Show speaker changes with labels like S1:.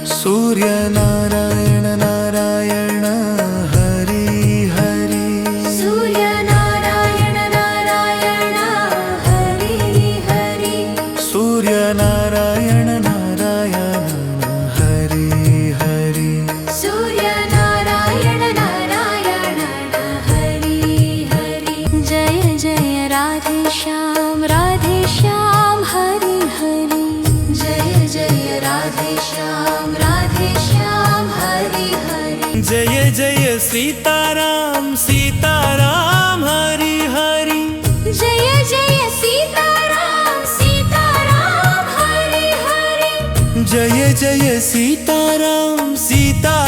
S1: Suryanarayan Narayan Hari Hari
S2: Suryanarayan Narayan Hari Hari
S1: Suryanarayan Narayan Hari Hari
S2: Suryanarayan Narayan Hari Hari Jai Jai Radhe Shyam Hari Hari Jai Jai Radhe Shyam Hari Hari
S1: Jai Jai Sitaram Sitaram Hari Hari
S2: Jai Jai Sitaram Hari Hari
S1: Jai Jai Sitaram Sita